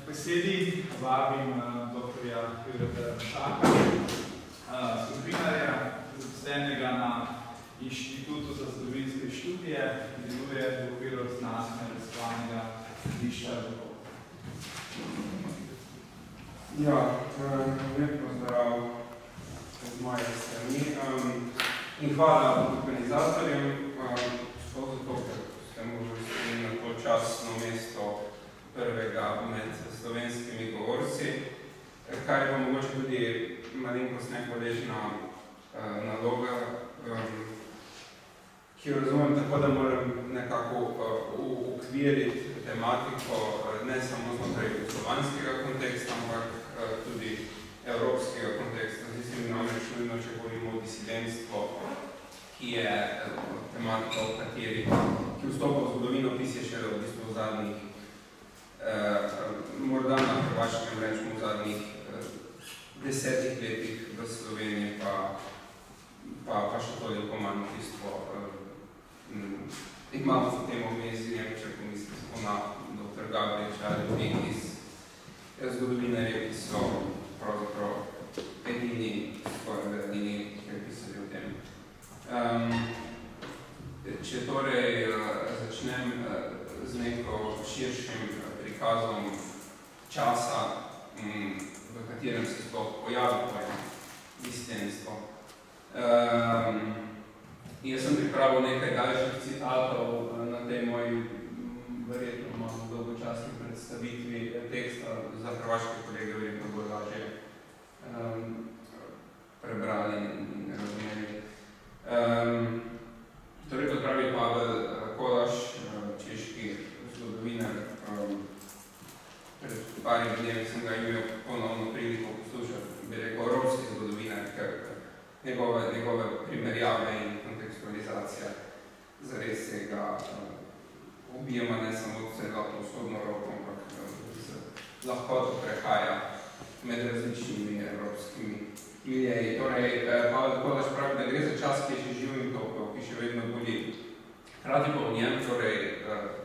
Besedi vabim dr. Jureta Šaka, zgodovinarja, zaposlenega na Inštitutu za zgodovinske študije, ki deluje v okviru znanstvenega raziskovalnega središča Vrhov. Ja, lep pozdrav z moje strani in hvala organizatorjem, zato, ker ste možili na to časno mesto prvega med slovenskimi govorci, kar je pa mogoče tudi malenkost nekoležna naloga, ki jo razumem tako, da moram nekako ukviriti tematiko ne samo znotraj slovanskega konteksta, ampak tudi evropskega konteksta. Zdi se mi namreč nujno, če govorimo o disidentstvu, ki je tematika, ki vstopa v zgodovinopisje šele v bistvu v zadnjih, morda na Hrvaškem rečemo v zadnjih 10 letih v Sloveniji, pa še toliko manj v bistvu imamo za temo vmezi, če pomislimo na dr. Gabriča ali iz zgodovinarjev, ki so pravzaprav edini, ki pisali o tem. Če torej začnem z neko širšim prikazom časa, v katerem se sploh pojavi pojem disidentstvo. Jaz sem pripravil nekaj daljših citatov na tej moji verjetno malo dolgočasni predstavitvi teksta za hrvaške kolege, verjetno bo lažje prebrali in razumeli. Torej, kot pravi Pavel Kolaš, češki zgodovinar, pred parimi dnevi sem ga imel ponovno priliko poslušati, bi rekel, evropski zgodovinar, ker njegove primerjave in kontekstualizacija zares se ga objema ne samo celotno vzhodno Evropo, ampak z lahkoto prehaja med različnimi evropskimi miljeji. Torej, Pavel Kolaš pravi, da gre za čas, ki je še živ in topel, ki še vedno boli. Hkrati pa v njem, torej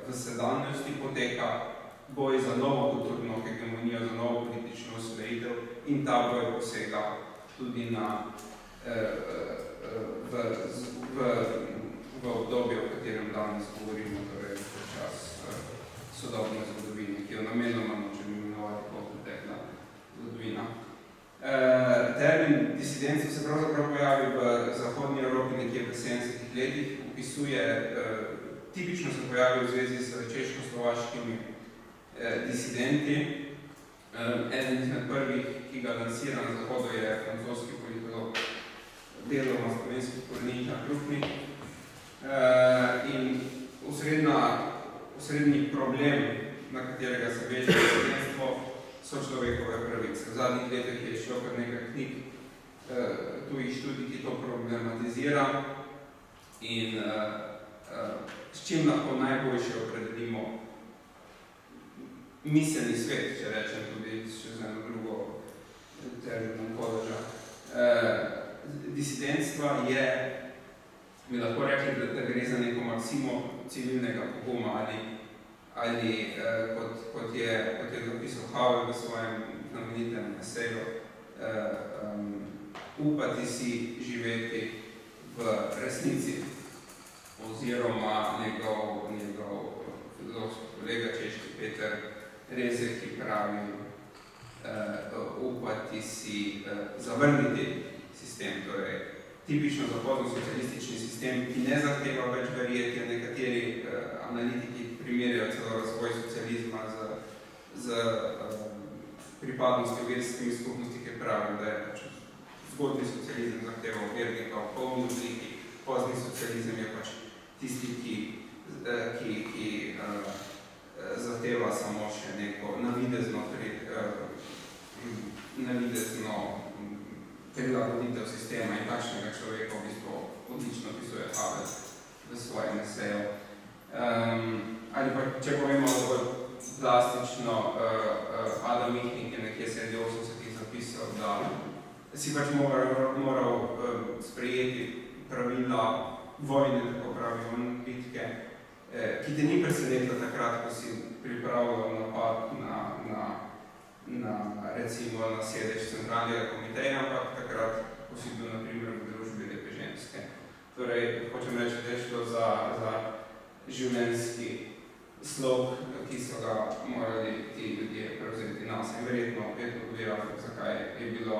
v sedanjosti poteka boj za novo kulturno hegemonijo, za novo politično osvojitev in ta boj posega tudi na v obdobju, o katerem danes govorimo, torej v čas sodobne zgodovine, ki jo namenoma nočem imenovati kot pretekla zgodovina. Termin disidentstva se pravzaprav pojavi v zahodni Evropi nekje v 70 letih, tipično se pojavi v zvezi s češko-slovaškimi disidenti. Eden izmed prvih, ki ga lansira na zahodu, je francoski politolog, deloma slovenski korenin Krupnik. In osrednji problem, na katerega se veže disidentstvo, so človekove pravice. V zadnjih letih je šlo kar nekaj knjig tujih študij, ki to problematizira in s čim lahko najboljše opredelimo miselni svet, če rečem tudi še z eno drugo termino Kolaža. Disidentstva je, bi lahko rekli, da gre za neko maksimo civilnega poguma ali kot je zapisal Havel v svojem znamenitem eseju, upati si živeti v resnici, oziroma njegov filozofski kolega češki Peter Rezek, ki pravi upati si zavrniti sistem, torej tipično zahodno-socialistični sistem, ki ne zahteva več verjeti, nekateri analitiki primerjajo celo razvoj socializma z pripadnostjo verskimi skupnosti, ki pravijo, da je zgodni socializem zahteval vernika v polni obliki, pozni socializem je pač tisti, ki zahteva samo še neko navidezno prilagoditev sistema in takšnega človeka v bistvu odlično opisuje Havel v svojem eseju. Ali pa, če povemo bolj plastično, Adam Michnik je nekje sredi 80-ih zapisal, da si pač moral sprejeti pravila vojne, tako pravi on, bitke, ki te ni presenetila takrat, ko si pripravljal napad na recimo na sedež centralnega komiteja, ampak takrat, ko si bil na primer v družbi lepe ženske. Torej, hočem reči, da je šlo za življenjski slog, ki so ga morali ti ljudje prevzeti nas. In verjetno je to tudi razlog, zakaj je bilo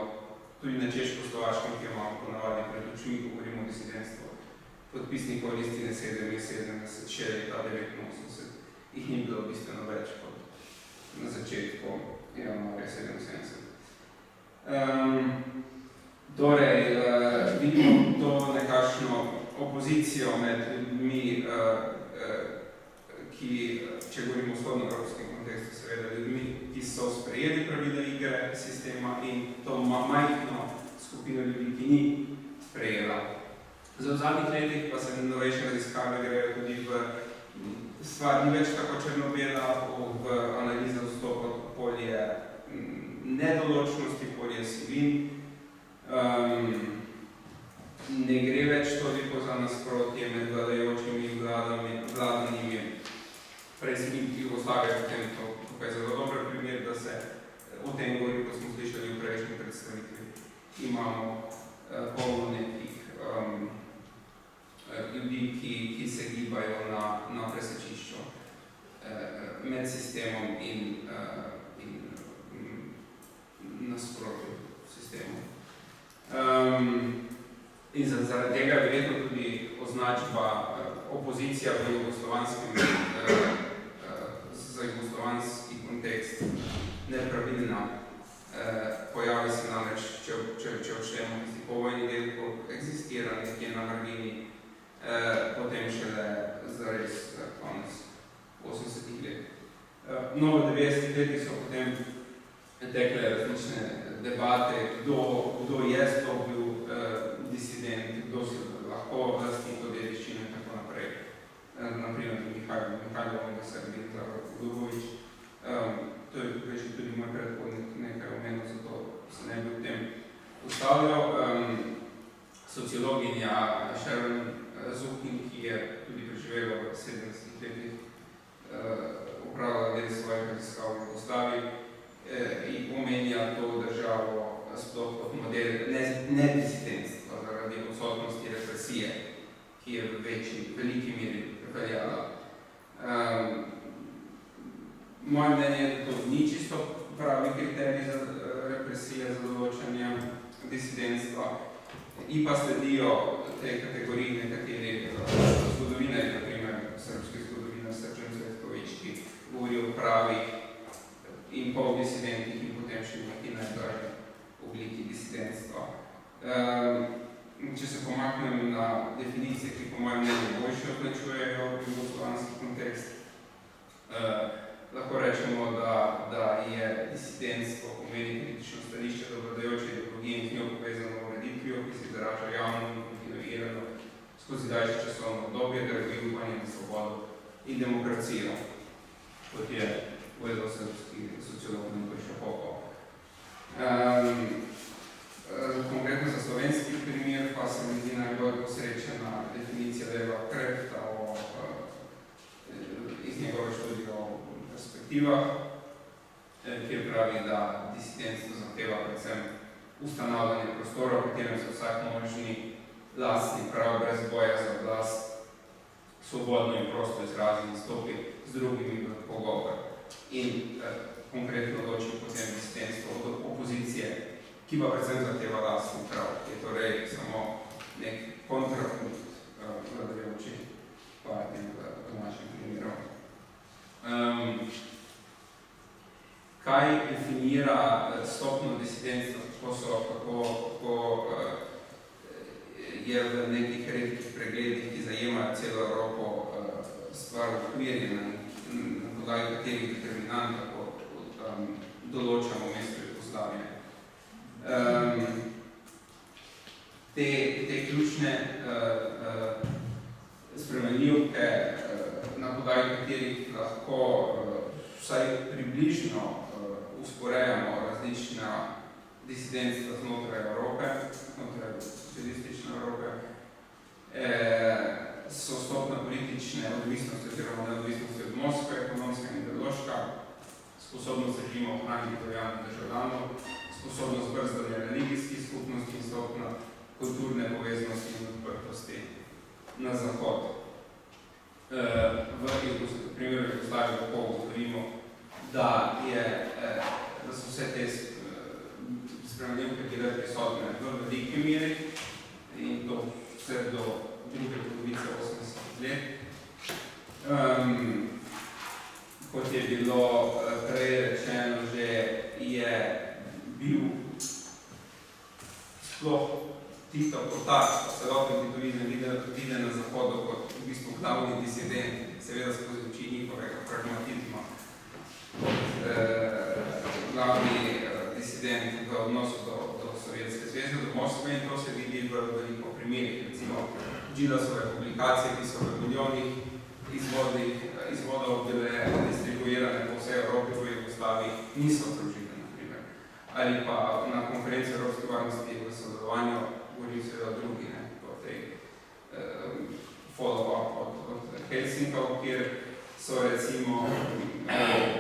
tudi na Češko-Slovaškem, ki imamo ponavadi pred očmi, ko govorimo o disidentstvu, podpisnikov listine 77, še leta 89, jih ni bilo bistveno več kot na začetku januarja 77. Torej, vidimo to nekakšno opozicijo med ljudmi, ki, če govorimo v vzhodnoevropskem kontekstu, seveda ljudmi, ki so sprejeli pravila igre sistema in to majhno skupino ljudi, ki ni sprejela. V zadnjih letih pa se novejše raziskave grejo tudi v stvar ni več tako črno-bela, v analizo vstopa polje nedoločnosti, polje sivin. Ne gre več toliko za nasprotje med vladajočimi vladanimi. Prej si Jugoslavija potem tukaj zelo dober primer, da se o tem govori, ko smo slišali v prejšnji predstavitvi. Imamo polno nekih ljudi, ki se gibajo na presečišču med sistemom in nasprotju sistemu. In zaradi tega je verjetno tudi označba opozicija v za jugoslovanski kontekst nepravilna. Pojavi se namreč, če odštejemo tisti povojni del, ko eksistira nekje na margini, potem šele zares konec 80-ih let. No, v 90-ih letih so potem tekle različne debate, kdo je bil disident, kdo se lahko vlastni to dediščino in tako naprej. Naprimer, Mihajlo Srbin, Lugovič. To je več tudi moj predhodnik nekaj omenil, zato se ne bi v tem ustavljal. Sociologinja Sharon Zukin, ki je tudi preživela v 70-ih letih, upravila del svojih raziskav v Jugoslaviji, in omenja to državo sploh kot model nedisidentstva zaradi odsotnosti represije, ki je v veliki meri prepeljala. Moje mnenje je, da to ni čisto pravi kriterij za represije, za določanje disidentstva, in pa sledijo te kategoriji nekateri zgodovinari, na primer srpski zgodovinar Srđan Cvetković, ki govori o pravih in poldisidentih in potem še neki najdražji obliki disidentstva. Če se pomaknem na definicije, ki po mojem mnenju boljše označujejo jugoslovanski kontekst, lahko rečemo, da je disidentstvo pomeni kritično stališče do vladajoče ideologije in z njo povezano ureditvijo, ki se izraža javno in kontinuirano skozi daljše časovno obdobje, da je upanje na svobodo in demokracijo, kot je povedal srpski sociolog Nikola Šapoko. Konkretno za slovenski primer pa se mi zdi najbolj posrečena definicija Leva Krefta iz njegove študije o perspektivah, kjer pravi, da disidentstvo zahteva predvsem ustanavljanje prostora, v katerem se vsak možni lastni prav brez boja za oblast svobodno in prosto izrazi in stopi z drugimi v pogovor. In konkretno loči potem disidentstvo od opozicije, ki pa predvsem zahteva lastni prav, ki je torej samo nek kontrapunkt vladajoči partij v našem primeru. Kaj definira stopno disidentstva, kako je v nekih redkih pregledih, ki zajemajo celo Evropo, stvar okvirjena, na podlagi katerih determinantov določamo mesto Jugoslavije. Te ključne spremenljivke, na podlagi katerih lahko vsaj približno usporejamo različna disidentstva znotraj Evrope, znotraj socialistične Evrope, so stopna politične odvisnosti sposobnost režima ohraniti dojavnih državljanov, sposobnost brzdanja religijskih skupnosti in stopna kulturne povezanosti in odprtosti na zahod. V primeru Jugoslavije lahko ugotovimo, da so vse te spremenljivke bile prisotne v veliki meri in to vse do druge polovice 80 let. Kot je bilo prej rečeno, že je bil sploh Tito Kotar, celoten titovizem viden na Zahodu kot v bistvu glavni disident, seveda skozi oči njihovega pragmatizma, glavni disident v odnosu do Sovjetske zveze, do Moskve, in to se vidi v veliko primerih. Recimo Gilasove publikacije, ki so v milijonih izvodov bile distribuirane po vsej Evropi, v Jugoslaviji, niso združile, na primer. Ali pa na konferenci Evropske varnosti v sodelovanju, govorim seveda drugi, po tej follow-up od Helsinkov, kjer so recimo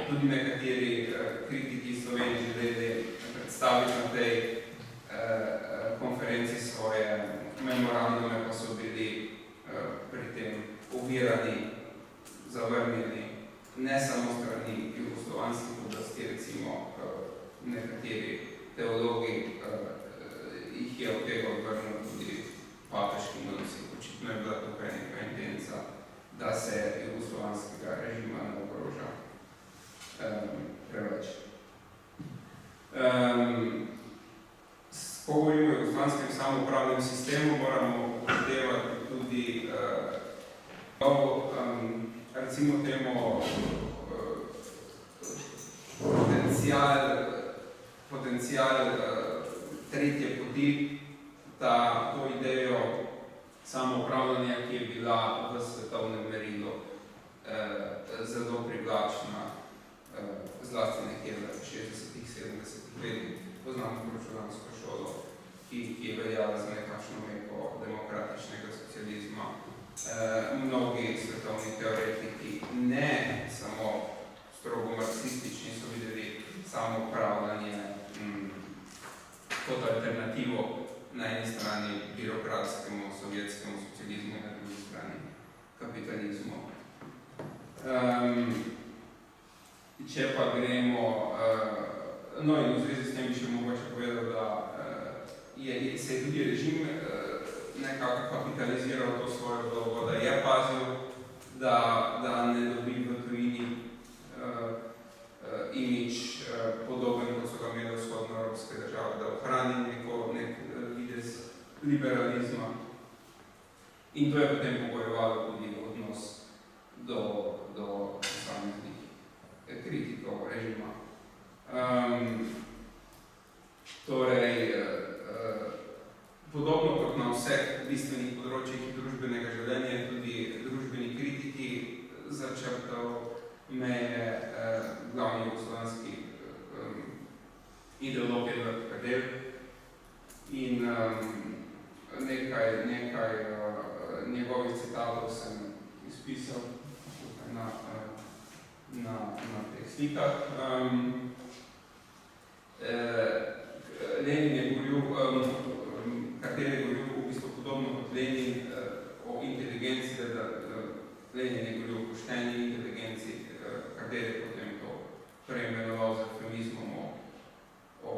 tudi nekateri kritiki Slovenije želeli predstaviti na tej konferenci svoje memorandume, pa so bili pri tem ovirani, zavrnjeni, ne samo strani jugoslovanskih oblasti, recimo nekateri teologi jih je od tega odvrnil tudi papeški nunci. Očitno je bila tukaj neka intenca, da se jugoslovanskega režima ne ogroža preveč. Ko govorimo o jugoslovanskem samoupravnem sistemu, moramo upoštevati tudi recimo temu potencial tretje poti, to idejo samoupravljanja, ki je bila v svetovnem merilu zelo privlačna, zlasti nekje v 60-ih, 70-ih letih. Poznamo pročelansko šolo, ki je veljala za nekakšno meko demokratičnega socializma. Mnogi svetovni teoretiki, ne samo strogo marksistični, so videli samoupravljanje kot alternativo na eni strani birokratskemu sovjetskemu socializmu, na drugi strani kapitalizmu. Če pa gremo, no in v zvezi s tem bi še mogoče povedal, da se je tudi režim nekako kapitaliziral to svojo vlogo, da je pazil, da ne dobi v tujini imidž podoben, kot so ga imeli vzhodnoevropske države, da ohrani nek videz liberalizma. In to je potem pogojevalo tudi odnos do posameznih kritikov režima. Torej, podobno kot na vseh bistvenih področjih družbenega življenja je tudi družbeni kritiki začrtal meje glavni jugoslovanski ideolog Edvard Kardelj in nekaj njegovih citatov sem izpisal na teh slikah. Lenin je govoril, Kardelj je govoril v bistvu podobno kot Lenin o inteligenci, da Lenin je govoril o pošteni inteligenci, Kardelj je potem to preimenoval z eufemizmom o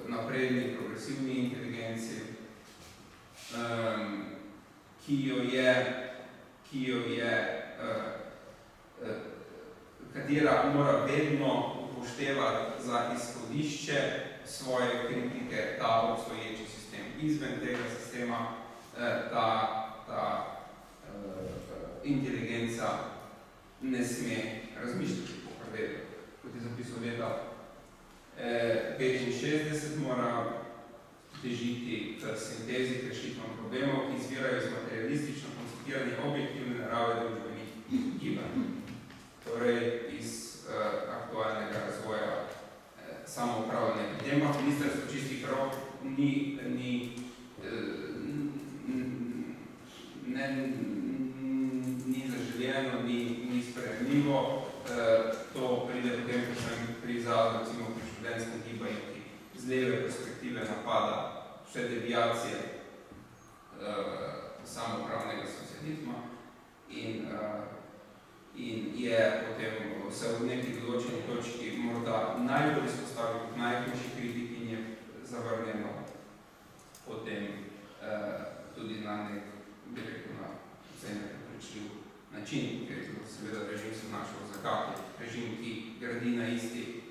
napredni, progresivni inteligenci, katera mora vedno upoštevati za izhodišče svoje kritike ta obstoječi sistem. Izven tega sistema ta inteligenca ne sme razmišljati po Kardelju. Kot je zapisal leta 65, mora težiti k sintezi, k rešitvam problemov, ki izvirajo iz materialistično konceptiranih objektivne narave družbenih gibanj. Torej, iz aktualnega razvoja samoupravljanja. Potem pa ministrstvo čistih rok ni zaželjeno, ni sprejemljivo, to pride perspektive napada vse deviacije samoupravnega socializma in je potem se v neki določeni točki morda najbolj izpostavil kot najhujši kritik in je zavrnjeno potem tudi na nek, bi rekel, na vse neprepričljiv način, ker je seveda režim se našel v zakati. Režim, ki gradi na isti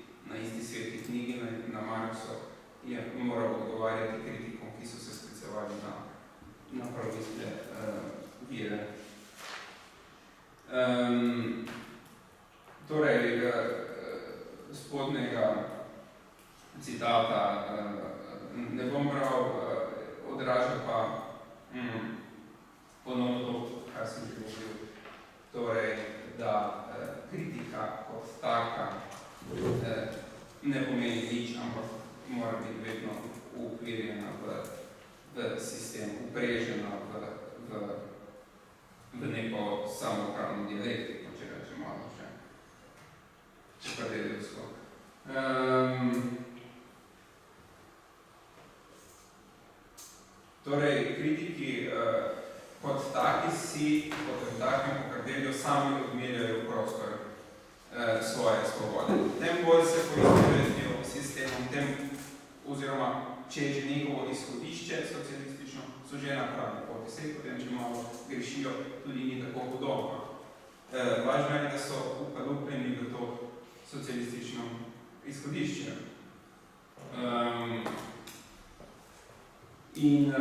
sveti knjigi, na Marxu, je moral odgovarjati kritikom, ki so se sklicevali na praviste vire. Torej, spodnega citata ne bom bral, odraža pa ponovno to, kar sem že govoril. Torej, da kritika kot taka ne pomeni nič, ampak mora biti vedno ukvirjena v sistem, uprežena v neko samoupravno dialektiko, če rečem malo še čepradeljevsko. Torej, kritiki kot taki si, kot takem pokardelijo, sami odmerjajo prostor svoje svobode. Tem bolj se poistovetujejo sistemom, tem, oziroma če je že njegovo izhodišče socialistično, so že na pravi poti. Sej potem, če malo grešijo, tudi ni tako podobno. Važno je, da so upadupljeni v to socialistično izhodišče. In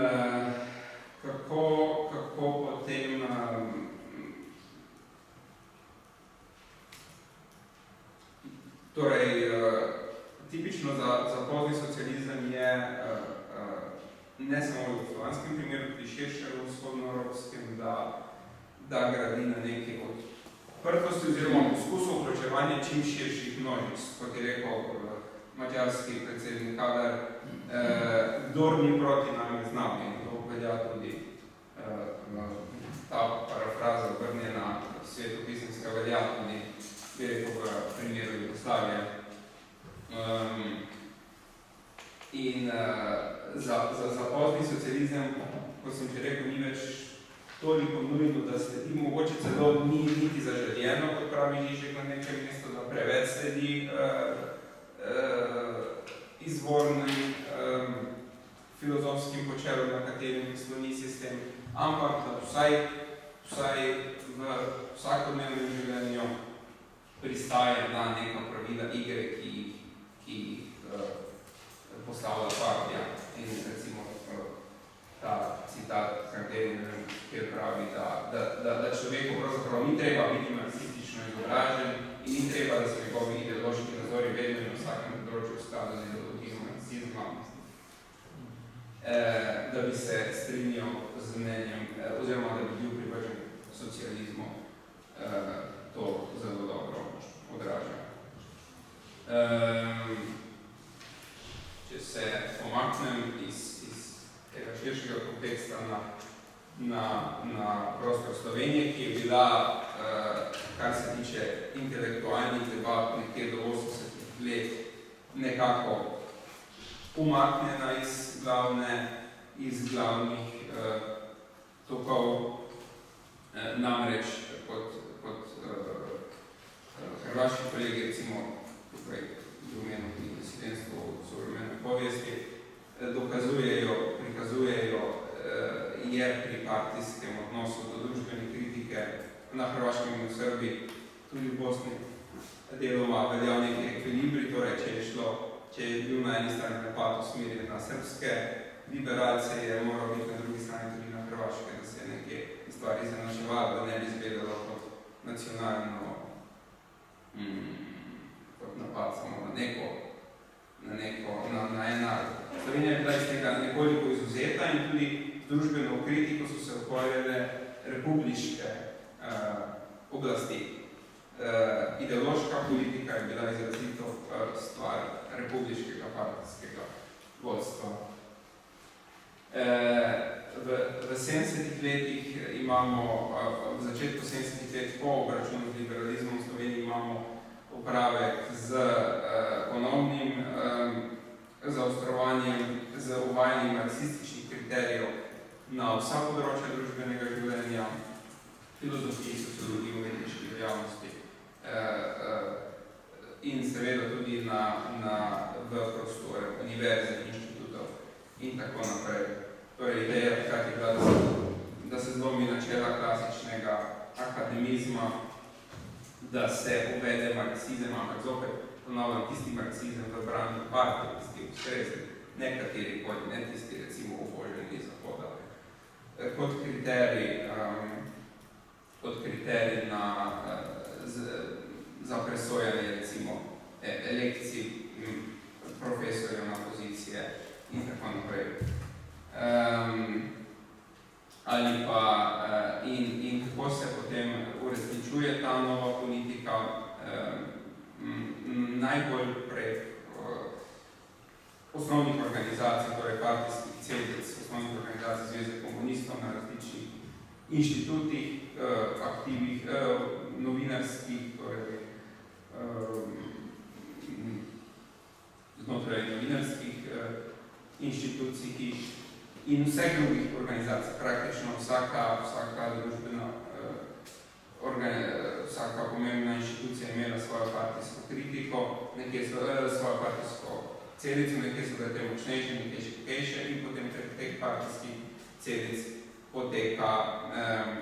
kako potem torej, tipično za pozni socializem je ne samo v jugoslovanskem primeru, tudi širše v vzhodnoevropskem, da gradi na neki odprtosti oziroma poskusu vključevanja čim širših množic, kot je rekel madžarski predsednik Kadar, kdor ni proti nam je z nami. To velja tudi ta parafraza obrnjena svetopisemska velja tudi, bi rekel, v primeru Jugoslavije. In za pozni socializem, kot sem že rekel, ni več toliko nujno, da sledi, mogoče celo ni niti zaželjeno, kot pravi Žižek na nekem mestu, da preveč sledi izvornim filozofskim počelom, na katerim sloni sistem, ampak da vsaj v vsakodnevnem življenju pristaje na neka pravila igre, ki postavlja partija. In recimo ta citat, kjer pravi, da človeku pravzaprav ni treba biti marksistično izobražen in ni treba, da so njegovi ideološki nazori vedno in na vsakem področju v skladu z ideologijo marksizma, da bi se strinjal z mnenjem, oziroma da bi bil privržen socializmu, to zelo dobro odraža. Če se pomaknem iz tega širšega konteksta na prostor Slovenije, ki je bila, kar se tiče intelektualnih debat, nekje do 80 let nekako umaknjena iz glavnih tokov, namreč kot hrvaški kolegi, recimo tukaj domeno knjige Slovenstvo v sovremene povijesti, prikazujejo je pri partijskem odnosu do družbene kritike na Hrvaškem in v Srbiji, tudi v Bosni, deloma veljal neki ekvilibri, torej če je bil na eni strani napad usmerjen na srbske liberalce, je moral biti na drugi strani tudi na Hrvaške, da se je nekaj stvari zanaševalo, da ne bi izgledalo kot nacionalno kot napad samo na en narod. Slovenija je bila iz tega nekoliko izvzeta in tudi družbeno kritiko so se ukvarjale republiške oblasti. Ideološka politika je bila izrazito stvar republiškega partijskega vodstva. V 70-ih letih imamo, v začetku 70-ih let po obračunu z liberalizmom v Sloveniji imamo opravek z ponovnim zaostrovanjem, z uvajanjem marksističnih kriterijev na vsa področja družbenega življenja, filozofiji, sociologiji, umetniških dejavnosti in seveda tudi v prostore univerze, inštitutov in tako naprej. Torej, ideja takrat je bila, da se zlomi načela klasičnega akademizma, da se uvede marksizem, ampak zopet ponavljam tisti marksizem v branju partij, tisti ustrezni, nekateri pojdi, ne tisti recimo oboženi Zahoda. Kot kriterij za presojanje recimo elekcij profesorjev na pozicije in tako naprej. Ali pa in kako se potem uresničuje ta nova politika, najbolj prek osnovnih organizacij, torej partijskih celic, osnovnih organizacij Zveze komunistov na različnih inštitutih, aktivnih, novinarskih, torej znotraj novinarskih inštitucij in vseh drugih organizacij. Praktično vsaka družbena vsaka pomembna inštitucija imela svojo partijsko kritiko, nekje svojo partijsko celico, nekje so bile te močnejše, nekje šibkejše in potem prek teh partijskih celic poteka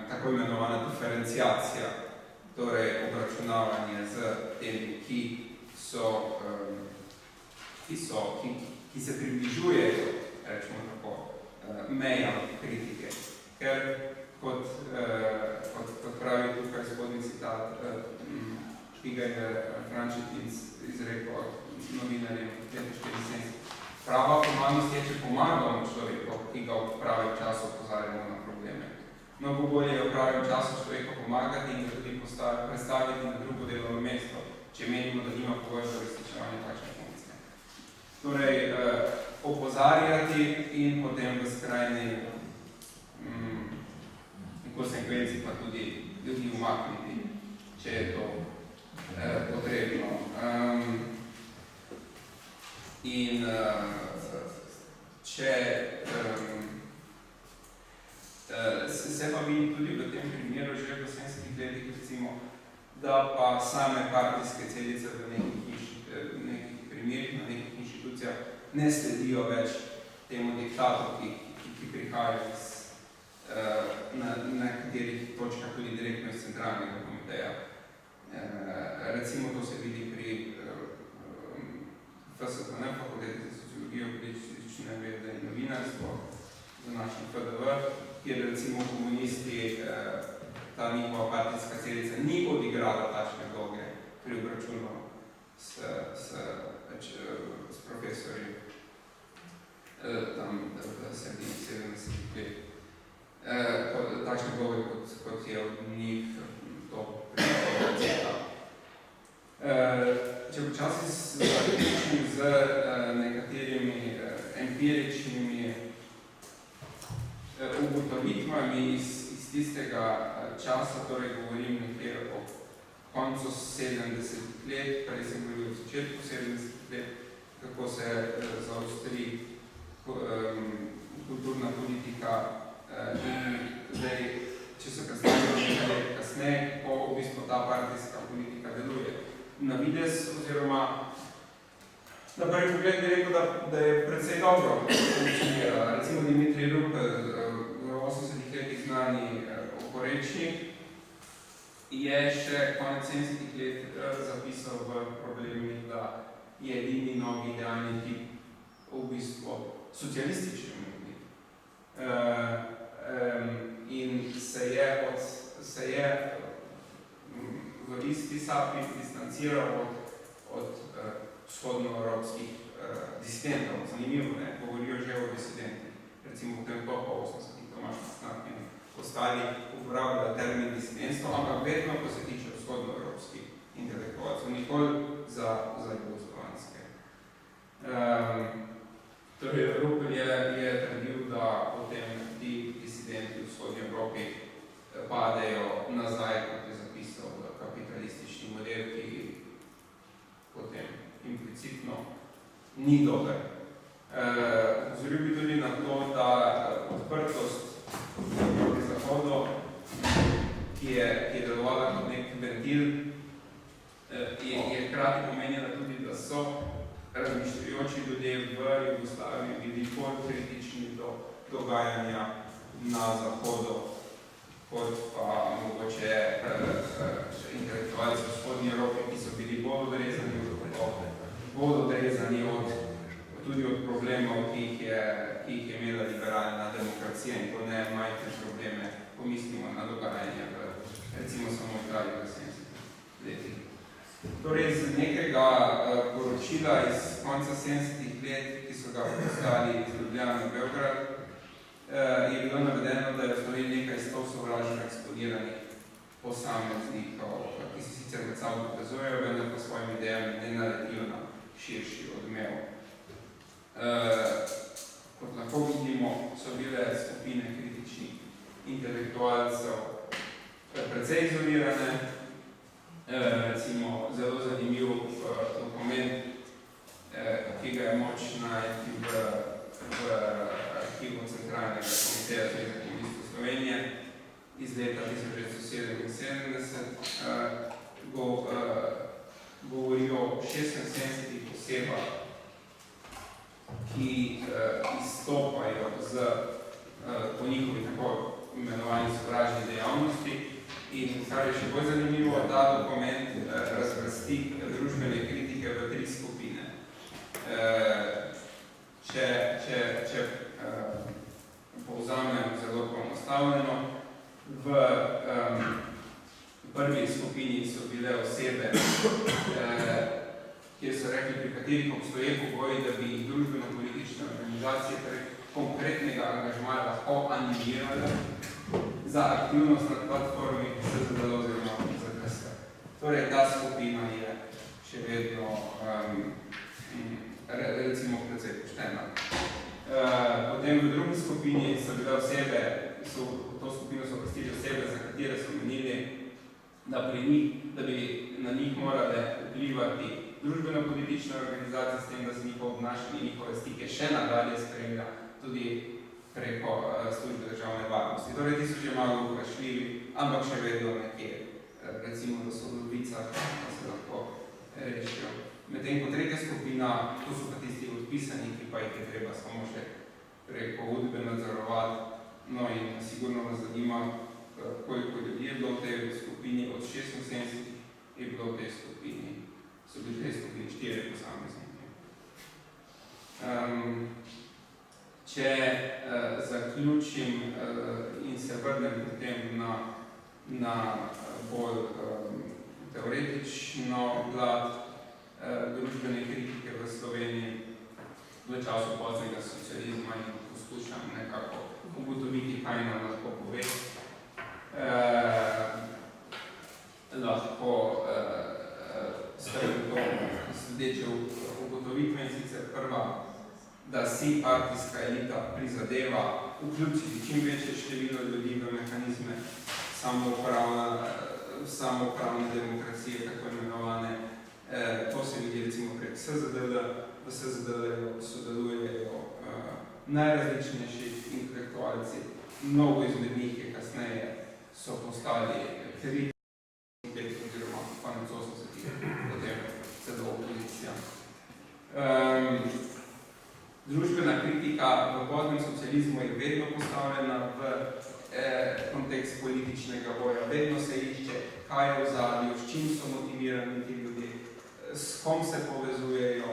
tako imenovana diferenciacija, torej obračunavanje z temi, ki se približujejo, rečemo tako, mejam kritike. Ker kot pravi tukaj spodnji citat, ki ga je Frančetin izrekel novinarjem 1974. Prava humanost je, če pomagamo človeku, ki ga v pravem času opozarjamo na probleme. Mnogo bolje je v pravem času človeku pomagati in ga tudi predstaviti na drugo delovno mesto, če menimo, da nima pogoj za uresničevanje takšne funkcije. Torej, opozarjati in potem v skrajni konsekvenci pa tudi ljudi umakniti, če je to potrebno. In če se pa vidi tudi v tem primeru že v 70-ih letih, recimo, da pa same partijske celice v nekih primerih, na nekih inštitucijah ne sledijo več temu diktatu, ki prihajajo na katerih točkah tudi direktno iz centralnega komiteja. Recimo to se vidi pri FSTN, Fakulteti za sociologijo, politične vede in novinarstvo, za našem FDV, kjer recimo komunisti, ta njihova partijska celica ni odigrala takšne vloge pri obračunu s profesorji tam v sredini 70 let. Takšne vloge, kot je od njih to pripravljeno. Če počasi zaključim z nekaterimi empiričnimi ugotovitvami iz tistega časa, torej govorim nekje o koncu 70 let, prej sem govoril v začetku 70 let, kako se zaostri kulturna politika in zdaj, če se predstavljamo nekaj let kasneje, ko v bistvu ta partijska politika deluje. Na videz, oziroma na prvi pogled bi rekel, da je precej dobro funkcionirala. Recimo Dimitrij Rupel, v 80-ih letih znani oporečnik, je še konec 70-ih let zapisal v Problemih, da je edini novi idealni tip v bistvu socialistični umetnik. In se je v isti sapi distanciral od vzhodnoevropskih disidentov. Zanimivo, ne? Govorijo že o disidentih. Recimo v tem topu 80-ih Tomaž Mastnak in ostali uporabljajo termin disidentstvo, ampak vedno, ko se tiče vzhodnoevropskih intelektualcev, nikoli za jugoslovanske. Torej, Rupel je trdil, da potem ti disidenti v vzhodni Evropi padejo nazaj, kot je zapisal, v kapitalistični model, ki potem implicitno ni dober. Opozoril bi tudi na to, da odprtost proti Zahodu, ki je delovala kot nek ventil, je hkrati pomenila tudi, da so razmišljajoči ljudje v Jugoslaviji bili bolj kritični do dogajanja na Zahodu, kot pa mogoče intelektualci v vzhodni Evropi, ki so bili bolj odrezani tudi od problemov, ki jih je imela liberalna demokracija in to ne majhne probleme, pomislimo na dogajanje v recimo samo Italiji v 70 letih. Torej, z nekega poročila iz konca 70 let, ki so ga poslali iz Ljubljana v Beograd, je bilo navedeno, da je v Sloveniji nekaj 100 sovražno eksponiranih posameznikov, ki se sicer med sabo povezujejo, vendar pa svojim idejami ne naletijo na širši odmev. Kot lahko vidimo, so bile skupine kritičnih intelektualcev precej izolirane. Recimo, zelo zanimiv dokument, ki ga je moč najti v arhivu Centralnega komiteja Zveze komunistov Slovenije iz leta 1977, govori o 76 osebah, ki izstopajo po njihovi tako imenovani sovražni dejavnosti. In kar je še bolj zanimivo, ta dokument razvrsti družbene kritike v 3 skupine. Če povzamem zelo poenostavljeno, v prvi skupini so bile osebe, kjer so rekli, pri katerih obstoje pogoji, da bi jih družbeno-politične organizacije konkretnega angažmaja lahko animirale za aktivnost na platformi SZDL oziroma ZKS. Torej, ta skupina je še vedno recimo precej poštena. Potem v drugi skupini so bile osebe, to skupino so pustili osebe, za katere so menili, da bi na njih morale vplivati družbeno-politične organizacije s tem, da se njihovo obnašanje in njihove stike še nadalje spremlja tudi preko službe državne varnosti. Torej, ti so že malo vprašljivi, ampak še vedno nekje, recimo, da so v Dovicah, da se lahko rešijo. Medtem ko tretja skupina, to so pa tisti odpisani, ki pa jih je treba samo še preko udbe nadzorovati. No in sigurno nas zanima, koliko ljudi je bilo v tej skupini, od 76 je bilo v tej skupini, so bili v tej skupini 4 posamezniki. Če zaključim in se vrnem potem na bolj teoretično plat družbene kritike v Sloveniji v času poznega socializma in poskušam nekako ugotoviti, kaj nam lahko pove. Lahko sledeče ugotovitve in sicer prva, da si partijska elita prizadeva vključiti čim večje število ljudi v mehanizme samoupravne demokracije, tako imenovane. To se vidi recimo prek SZDL. V SZDL sodelujejo najrazličnejši intelektualci. Mnogo izmed njih je kasneje so postali kritiki oziroma konec 80-ih, potem celo opozicija. Družbena kritika v poznem socializmu je vedno postavljena v kontekst političnega boja. Vedno se išče, kaj je v zadnju, s čim so motivirani ti ljudje, s kom se povezujejo,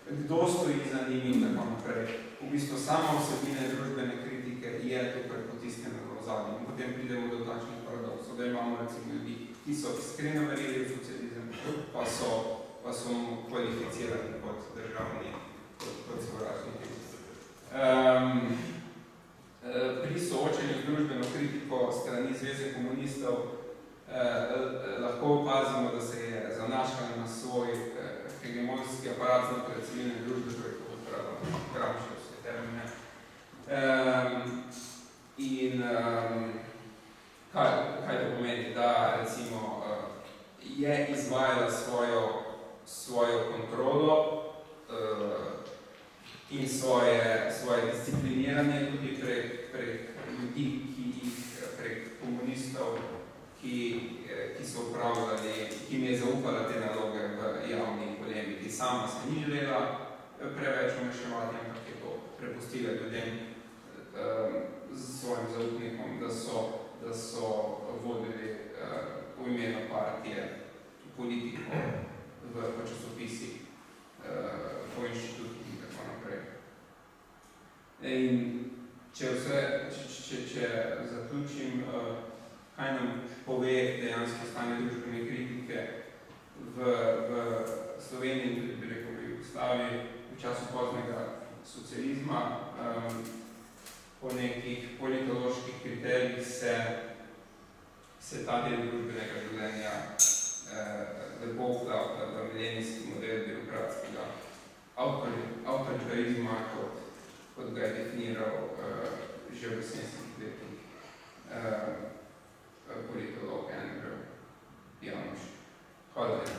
kdo stoji za njimi in tako naprej. V bistvu sama vsebina družbene kritike je tukaj potisnjena v zadnju. Potem pridemo do takšnih paradoksov, da imamo recimo ljudi, ki so iskreno verjeli v socializem, pa so kvalificirani kot državni, kot sovražniki. Pri soočenju z družbeno kritiko strani Zveze komunistov lahko opazimo, da se je zanašala na svoj hegemonski aparat znotraj civilne družbe, torej kot Gramscievske termine. In kaj to pomeni? Da recimo je izvajala svojo kontrolo in svoje discipliniranje tudi prek ljudi, prek komunistov, ki so upravljali, ki mi je zaupala te naloge v javni polemiki. Sama se ni želela preveč vmešavati, ampak je to prepustila ljudem s svojim zaupnikom, da so vodili v imenu partije politiko v časopisih, po inštitutih in tako naprej. In če zaključim, kaj nam pove dejansko stanje družbene kritike v Sloveniji in tudi bi rekel v Jugoslaviji v času poznega socializma. Po nekih politoloških kriterijih se ta del družbenega življenja lepo vklapa v milenijski model birokratskega avtoritarizma, kot ga je definiral že v 70-ih letih politolog Andrew Janusz. Hvala lepa.